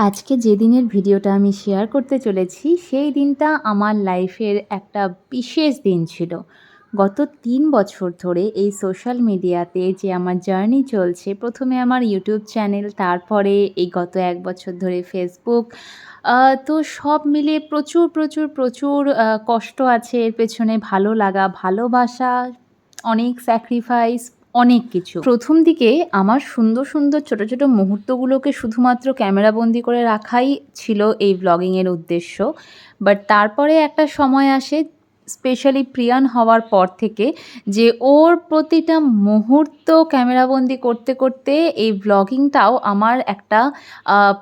আজকে যে দিনের ভিডিওটা আমি শেয়ার করতে চলেছি, সেই দিনটা আমার লাইফের একটা বিশেষ দিন ছিল। গত ৩ বছর ধরে এই সোশ্যাল মিডিয়াতে যে আমার জার্নি চলছে, ১ম এ আমার ইউটিউব চ্যানেল, তারপরে এই গত ১ বছর ধরে ফেসবুক। আ তো সব মিলিয়ে প্রচুর, প্রচুর, প্রচুর কষ্ট আছে এর পেছনে, ভালো লাগা, ভালোবাসা, অনেক স্যাক্রিফাইস, অনেক কিছু। ১ম দিকে আমার সুন্দর, সুন্দর ছোট, ছোট মুহূর্তগুলোকে শুধুমাত্র ক্যামেরাবন্দি করে রাখাই ছিল এই ব্লগিংয়ের উদ্দেশ্য। বাট তারপরে একটা সময় আসে, স্পেশালি প্রিয়ান হওয়ার পর থেকে, যে ওর প্রতিটা মুহূর্ত ক্যামেরাবন্দি করতে, করতে এই ব্লগিংটাও আমার একটা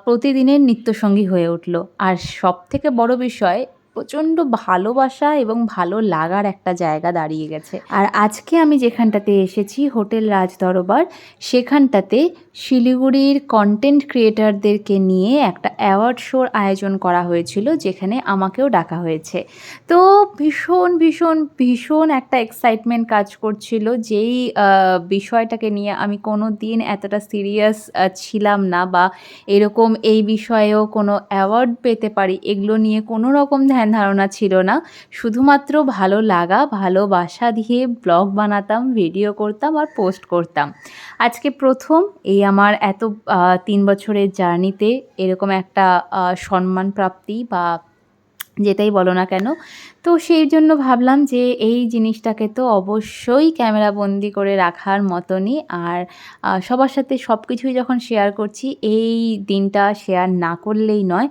প্রতিদিনের নিত্যসঙ্গী হয়ে উঠল। আর সবথেকে বড় বিষয়, প্রচণ্ড ভালোবাসা এবং ভালো লাগার একটা জায়গা দাঁড়িয়ে গেছে। আর আজকে আমি যেখানটাতে এসেছি, হোটেল রাজদরবার, সেখানটাতে শিলিগুড়ির কন্টেন্ট ক্রিয়েটরদেরকে নিয়ে একটা অ্যাওয়ার্ড শোর আয়োজন করা হয়েছিল, যেখানে আমাকেও ডাকা হয়েছে। তো ভীষণ, ভীষণ, ভীষণ একটা এক্সাইটমেন্ট কাজ করছিল। যেই বিষয়টাকে নিয়ে আমি কোনো দিন এতটা সিরিয়াস ছিলাম না, বা এরকম এই বিষয়েও কোনো অ্যাওয়ার্ড পেতে পারি, এগুলো নিয়ে কোনো রকম ধ্যান ধারণা ছিল না। শুধুমাত্র ভালো লাগা, ভালোবাসা দিয়ে ব্লগ বানাতাম, ভিডিও করতাম আর পোস্ট করতাম। আজকে ১ম এই আমার এত ৩ বছরের জার্নিতে এরকম একটা সম্মান প্রাপ্তি, বা যেটাই বলো না কেন। তো সেই জন্য ভাবলাম যে এই জিনিসটাকে তো অবশ্যই ক্যামেরাবন্দি করে রাখার মতনই। আর সবার সাথে সব কিছুই যখন শেয়ার করছি, এই দিনটা শেয়ার না করলেই নয়।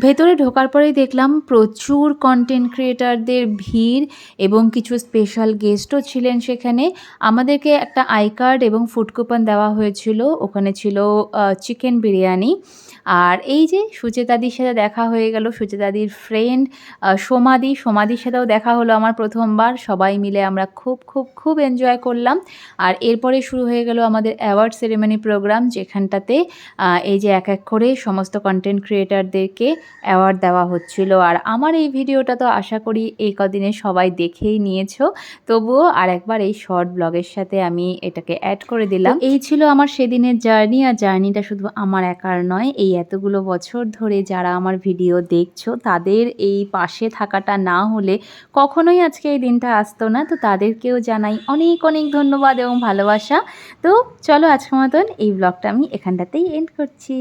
ভেতরে ঢোকার পরেই দেখলাম প্রচুর কন্টেন্ট ক্রিয়েটরদের ভিড়, এবং কিছু স্পেশাল গেস্টও ছিলেন সেখানে। আমাদেরকে একটা আই কার্ড এবং ফুড কুপন দেওয়া হয়েছিল। ওখানে ছিল চিকেন বিরিয়ানি। আর এই যে সুচেতাদির সাথে দেখা হয়ে গেল, সুচেতাদির ফ্রেন্ড সোমাদির সাথেও দেখা হলো আমার ১ম বার। সবাই মিলে আমরা খুব, খুব, খুব এনজয় করলাম। আর এরপরে শুরু হয়ে গেল আমাদের অ্যাওয়ার্ড সেরেমনি প্রোগ্রাম, যেখানটাতে এই যে এক, এক করে সমস্ত কন্টেন্ট ক্রিয়েটরদেরকে অ্যাওয়ার্ড দেওয়া হচ্ছিল। আর আমার এই ভিডিওটা তো আশা করি এই কদিনে সবাই দেখেই নিয়েছো। তবুও আরেকবার এই শর্ট ব্লগের সাথে আমি এটাকে অ্যাড করে দিলাম। এই ছিল আমার সেদিনের জার্নি। আর জার্নিটা শুধু আমার একার নয়, এই এতগুলো বছর ধরে যারা আমার ভিডিও দেখছো, তাদের এই পাশে থাকাটা না হলে কখনোই আজকে এই দিনটা আসতো না। তো তাদেরকেও জানাই অনেক, অনেক ধন্যবাদ এবং ভালোবাসা। তো চলো আজকের মতন এই ব্লগটা আমি এখানটাতেই এন্ড করছি।